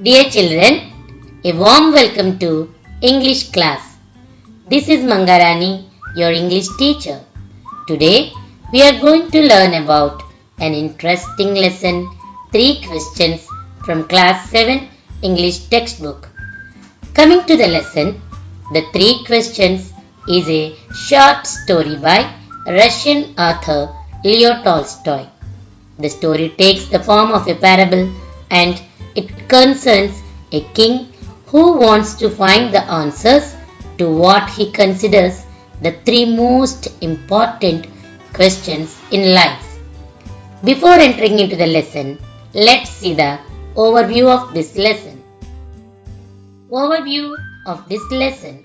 Dear children, a warm welcome to English class. This is Mangarani, your English teacher. Today we are going to learn about an interesting lesson, 3 questions from class 7 English textbook. Coming to the lesson, the 3 questions is a short story by Russian author Leo Tolstoy. The story takes the form of a parable and it concerns a king who wants to find the answers to what he considers the 3 most important questions in life. Before entering into the lesson, let's see the overview of this lesson. Overview of this lesson.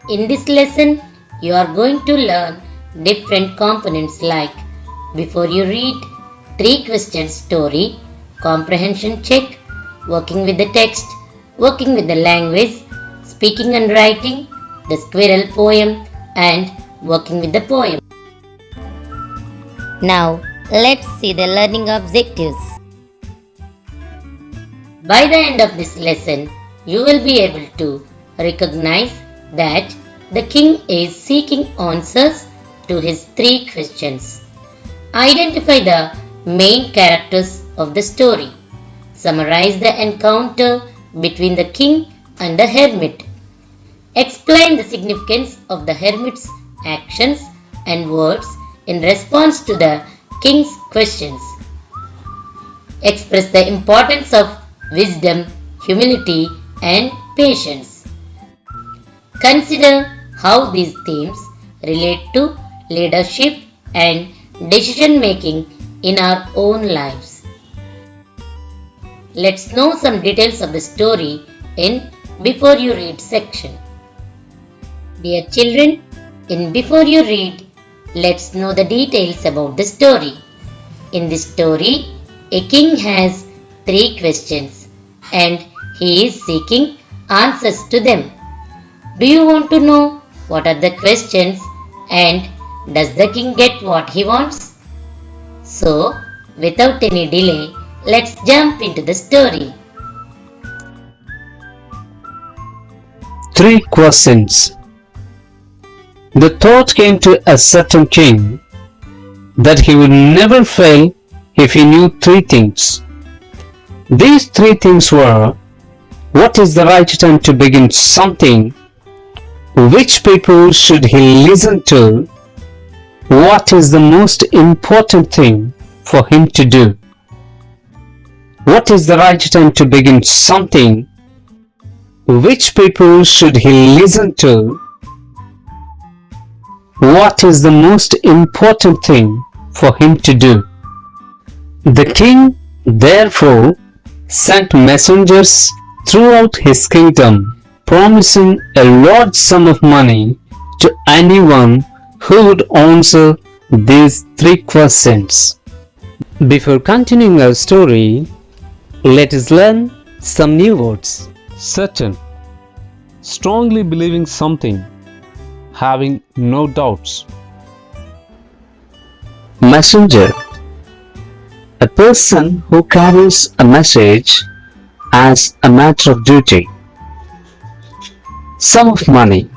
In this lesson, you are going to learn different components like before you read, 3 questions story, comprehension check, working with the text, working with the language, speaking and writing, the squirrel poem and working with the poem. Now let's see the learning objectives. By the end of this lesson, you will be able to recognize that the king is seeking answers to his 3 questions. Identify the main characters of the story. Summarize the encounter between the king and the hermit. Explain the significance of the hermit's actions and words in response to the king's questions. Express the importance of wisdom, humility, and patience. Consider how these themes relate to leadership and decision making in our own lives. Let's know some details of the story in Before You Read section. Dear children, in Before You Read, let's know the details about the story. In this story, a king has 3 questions and he is seeking answers to them. Do you want to know what are the questions and does the king get what he wants? So, without any delay, let's jump into the story. 3 questions. The thought came to a certain king that he would never fail if he knew 3 things. These 3 things were: what is the right time to begin something? Which people should he listen to? What is the most important thing for him to do? What is the right time to begin something? Which people should he listen to? What is the most important thing for him to do? The king, therefore, sent messengers throughout his kingdom, promising a large sum of money to anyone who would answer these 3 questions. Before continuing our story, let us learn some new words. Certain, strongly believing something, having no doubts. Messenger, a person who carries a message as a matter of duty. Sum of money,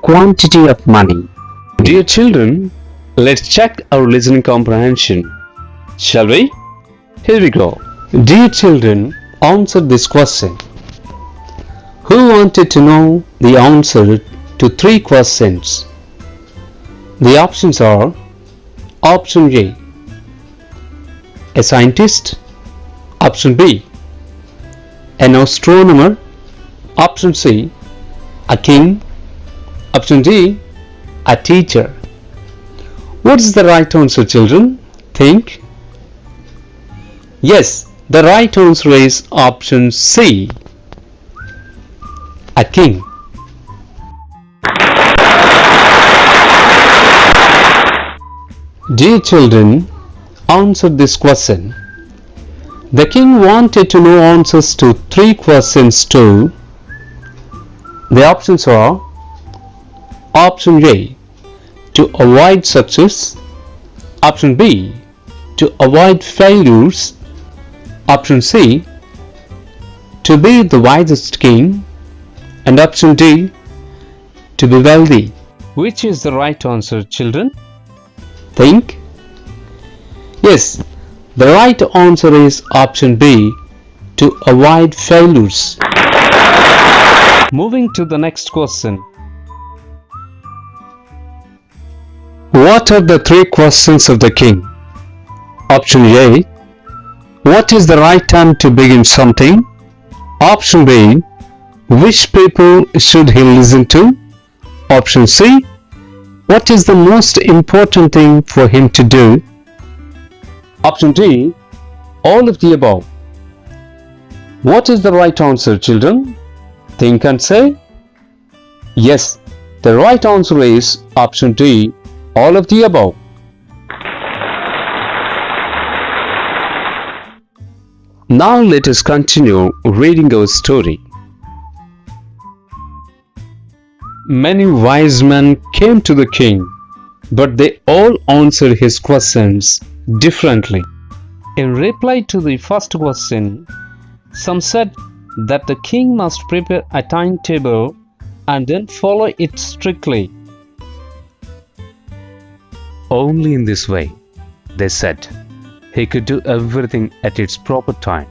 quantity of money. Dear children, let's check our listening comprehension. Shall we? Here we go. Dear children, answer this question. Who wanted to know the answer to 3 questions? The options are: option A, a scientist; option B, an astronomer; option C, a king; option D, a teacher. What is the right answer, children? Think. Yes, the right answer is option C, a king. Dear children, answer this question. The king wanted to know answers to 3 questions too. The options are: option A, to avoid success; option B, to avoid failures; option C, to be the wisest king, and option D, to be wealthy. Which is the right answer, children? Think. Yes, the right answer is option B, to avoid failures. Moving to the next question. What are the three questions of the king? Option A, what is the right time to begin something? Option B, which people should he listen to? Option C, what is the most important thing for him to do? Option D, all of the above. What is the right answer, children? Think and say. Yes, the right answer is option D, all of the above. Now let us continue reading our story. Many wise men came to the king, but they all answered his questions differently. In reply to the first question, some said that the king must prepare a timetable and then follow it strictly. Only in this way, they said, he could do everything at its proper time.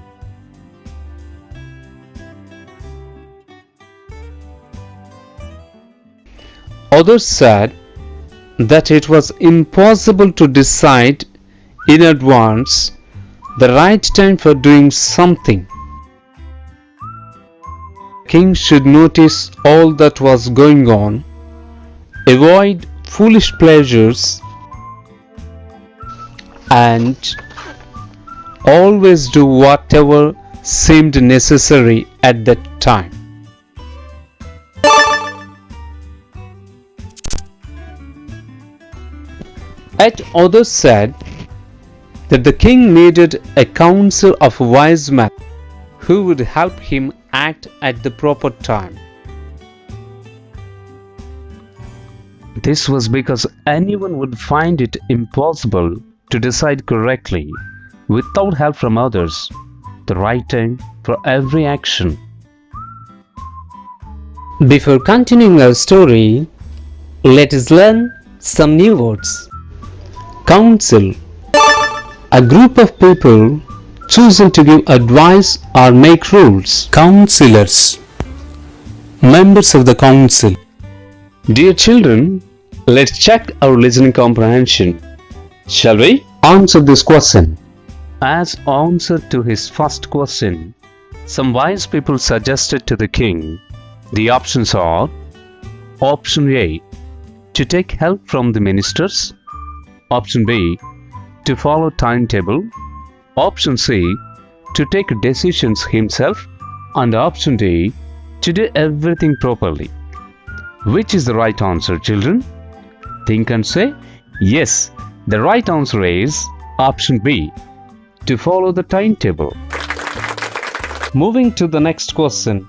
Others said that it was impossible to decide in advance the right time for doing something. King should notice all that was going on, avoid foolish pleasures, and always do whatever seemed necessary at that time. Yet others said that the king needed a council of wise men who would help him act at the proper time. This was because anyone would find it impossible to decide correctly without help from others, the right time for every action. Before continuing our story, let us learn some new words. Council, a group of people chosen to give advice or make rules. Councillors, members of the council. Dear children, let's check our listening comprehension. Shall we? Answer this question. As answer to his first question, some wise people suggested to the king, the options are: Option A, to take help from the ministers. Option B, to follow timetable. Option C, to take decisions himself. And option D, to do everything properly. Which is the right answer, children? Think and say. Yes, the right answer is option B, to follow the timetable. Moving to the next question.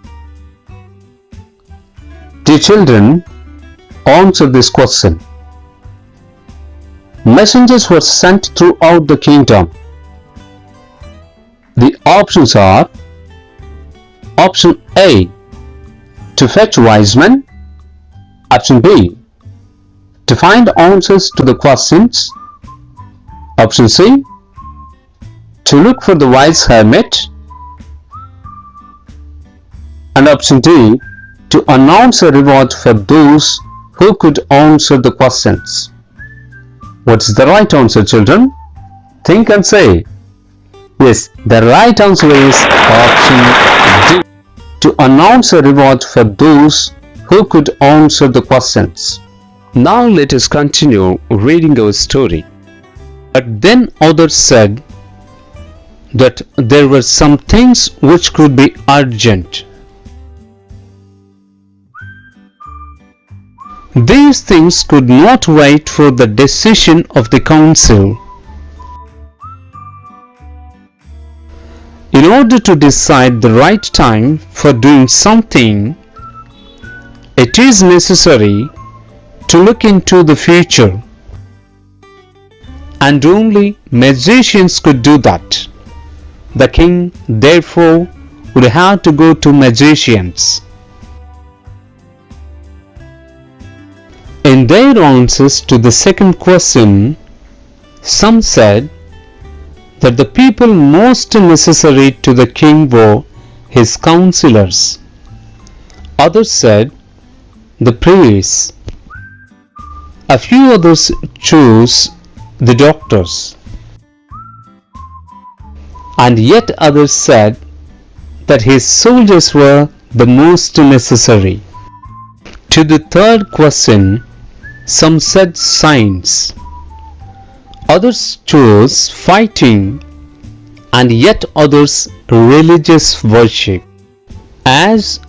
Dear children, answer this question. Messengers were sent throughout the kingdom. The options are: Option A, to fetch wise men. Option B, to find answers to the questions. Option C, to look for the wise hermit. And option D, to announce a reward for those who could answer the questions. What is the right answer, children? Think and say. Yes, the right answer is option D, to announce a reward for those who could answer the questions. Now let us continue reading our story. But then others said that there were some things which could be urgent. These things could not wait for the decision of the council. In order to decide the right time for doing something, it is necessary to look into the future, and only magicians could do that. The king therefore would have to go to magicians. In their answers to the second question, some said that the people most necessary to the king were his counselors. Others said the priests. A few others chose the doctors. And yet others said that his soldiers were the most necessary. To the third question, some said science. Others chose fighting, and yet others religious worship. As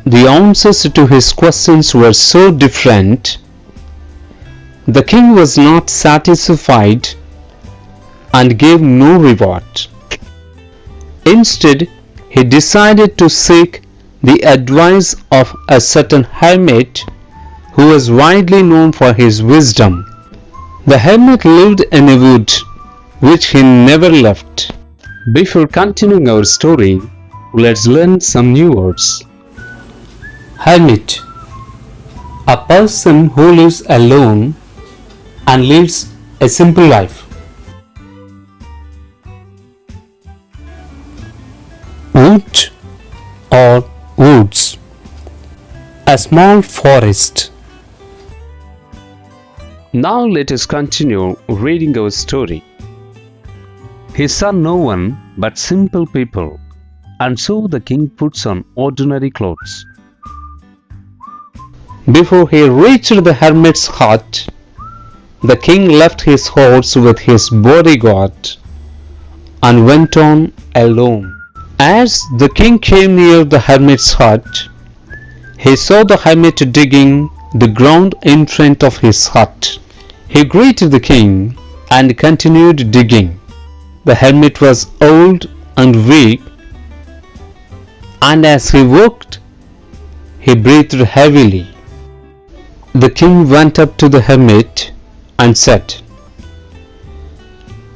the answers to his questions were so different, the king was not satisfied and gave no reward. Instead, he decided to seek the advice of a certain hermit who was widely known for his wisdom. The hermit lived in a wood which he never left. Before continuing our story, let's learn some new words. Hermit, a person who lives alone and lives a simple life. Wood or woods, a small forest. Now let us continue reading our story. He saw no one but simple people, and so the king puts on ordinary clothes. Before he reached the hermit's hut, the king left his horse with his bodyguard and went on alone. As the king came near the hermit's hut, he saw the hermit digging the ground in front of his hut. He greeted the king and continued digging. The hermit was old and weak, and as he worked, he breathed heavily. The king went up to the hermit and said,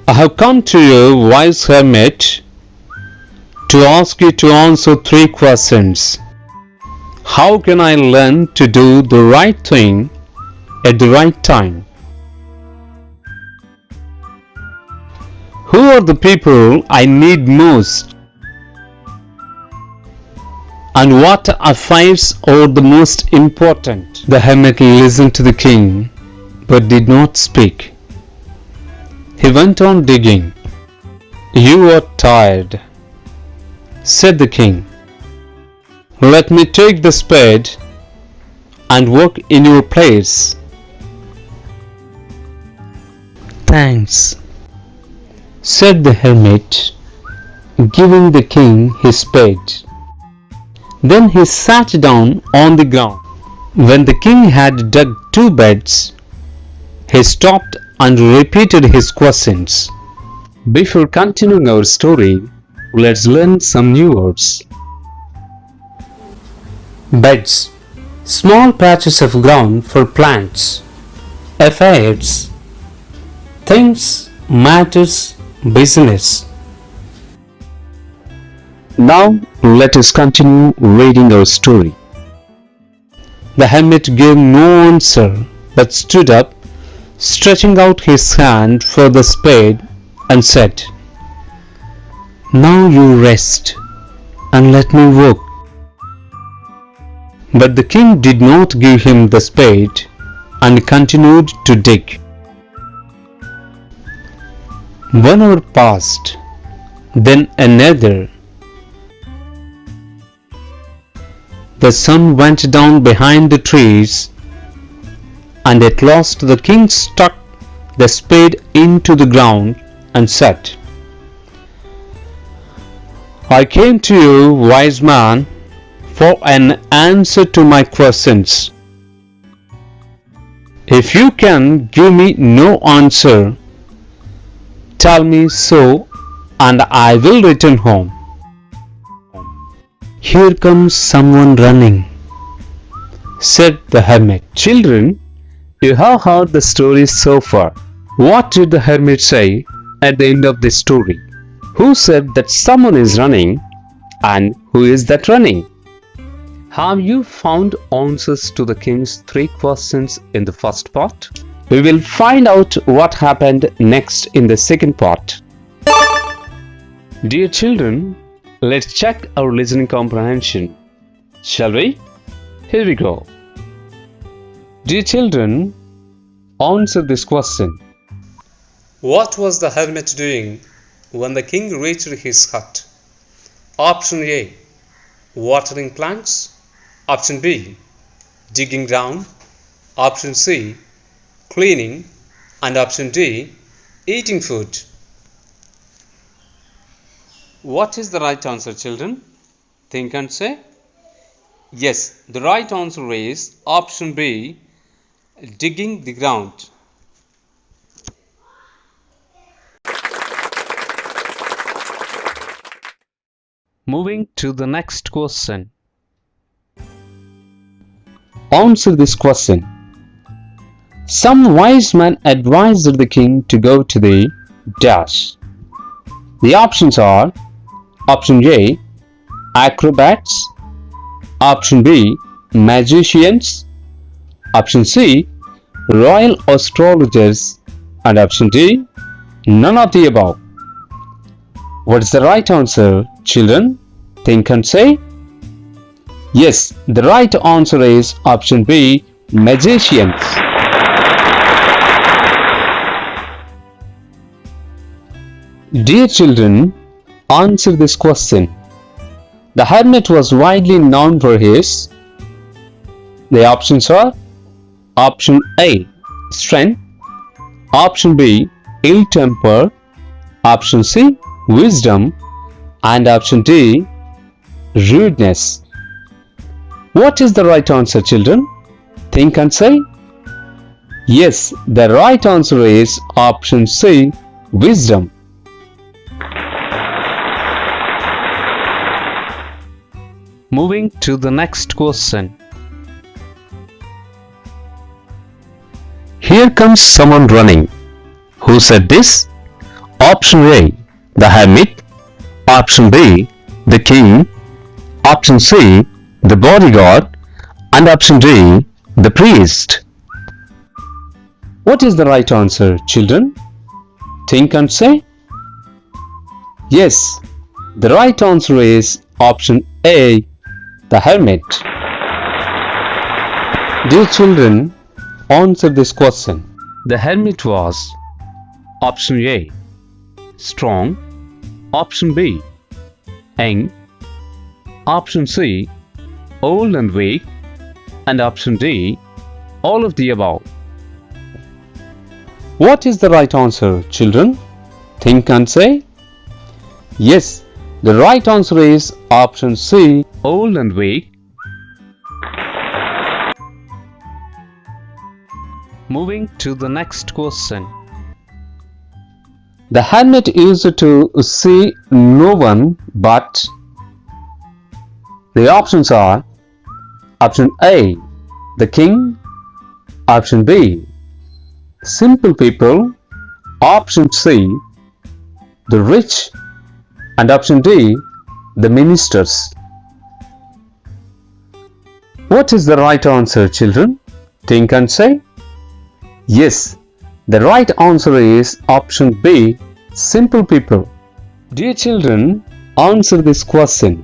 "I have come to you, wise hermit, to ask you to answer 3 questions. How can I learn to do the right thing at the right time? Who are the people I need most? And what affairs are the most important?" The hermit listened to the king but did not speak. He went on digging. "You are tired," said the king. "Let me take the spade and work in your place." "Thanks," said the hermit, giving the king his spade. Then he sat down on the ground. When the king had dug 2 beds, he stopped and repeated his questions. Before continuing our story, let's learn some new words. Beds, small patches of ground for plants. Affairs, things, matters, business. Now let us continue reading our story. The hermit gave no answer but stood up, stretching out his hand for the spade, and said, "Now you rest and let me work." But the king did not give him the spade and continued to dig. 1 hour passed, then another. The sun went down behind the trees, and at last the king stuck the spade into the ground and said, "I came to you, wise man, for an answer to my questions. If you can give me no answer, tell me so, and I will return home." "Here comes someone running," said the hermit. Children, you have heard the story so far. What did the hermit say at the end of the story? Who said that someone is running, And who is that running? Have you found answers to the king's 3 questions in the first part? We will find out what happened next in the second part. Dear children, let's check our listening comprehension. Shall we? Here we go. Dear children, answer this question. What was the hermit doing when the king reached his hut? Option A, watering plants. Option B, digging ground. Option C, cleaning. And option D, eating food. What is the right answer, children? Think and say. Yes, the right answer is option B, digging the ground. Moving to the next question. Answer this question. Some wise man advised the king to go to the dash. The options are option A, acrobats. Option B, magicians. Option C, royal astrologers. And option D, none of the above. What is the right answer, children? Think and say. Yes, the right answer is option B, magicians. Dear children, answer this question. The hermit was widely known for his. The options are option A, strength. Option B, ill temper. Option C, wisdom. And option D, rudeness. What is the right answer, children? Think and say. Yes, the right answer is option C, wisdom. Moving to the next question. Here comes someone running. Who said this? Option A, the hermit. Option B, the king. Option C, the bodyguard. And option D, the priest. What is the right answer, children? Think and say. Yes, the right answer is option A, the hermit. Dear children, answer this question. The hermit was option A, strong. Option B, young. Option C, old and weak. And option D, all of the above. What is the right answer, children? Think and say. Yes, the right answer is option C, old and weak. Moving to the next question. The hermit used to see no one but. The options are option A, the king. Option B, simple people. Option C, the rich. And option D, the ministers. What is the right answer, children? Think and say. Yes, the right answer is option B, simple people. Dear children, answer this question.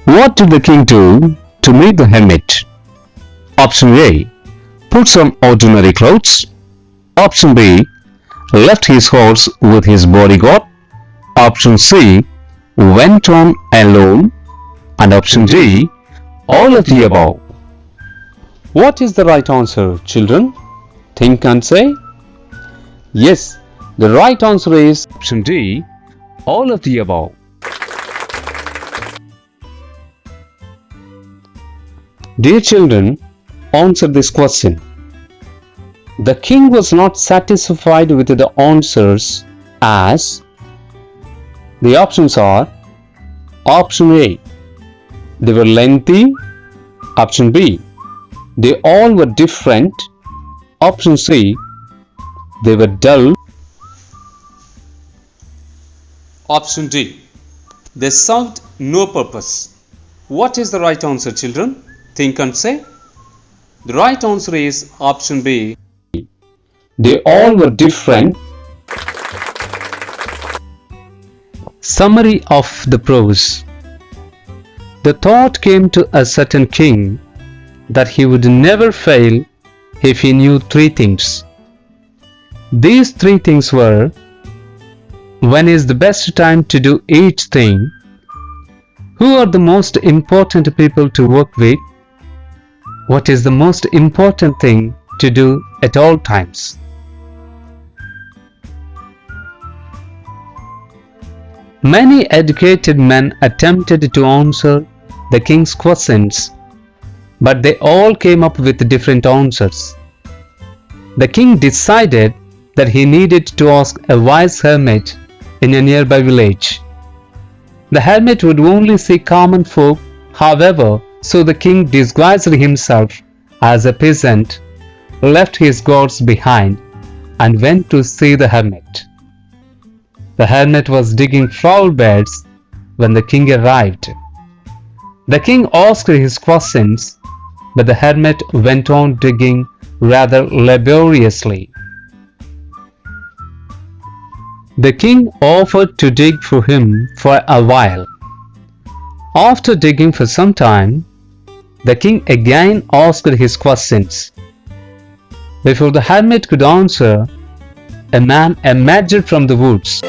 What did the king do to meet the hermit? Option A, put some ordinary clothes. Option B, left his horse with his bodyguard. Option C, went on alone. And option D, all of the above. What is the right answer, children? Think and say. Yes, the right answer is option D, all of the above. Dear children, answer this question. The king was not satisfied with the answers as. The options are option A, they were lengthy. Option B, they all were different. Option C, they were dull. Option D, they served no purpose. What is the right answer, children? Think and say. The right answer is option B. They all were different. Summary of the prose. The thought came to a certain king that he would never fail if he knew three things. These three things were: when is the best time to do each thing? Who are the most important people to work with? What is the most important thing to do at all times? Many educated men attempted to answer the king's questions, but they all came up with different answers. The king decided that he needed to ask a wise hermit in a nearby village. The hermit would only see common folk, however, so the king disguised himself as a peasant, left his gods behind, and went to see the hermit. The hermit was digging flower beds when the king arrived. The king asked his questions, but the hermit went on digging rather laboriously. The king offered to dig for him for a while. After digging for some time, the king again asked his questions. Before the hermit could answer, a man emerged from the woods.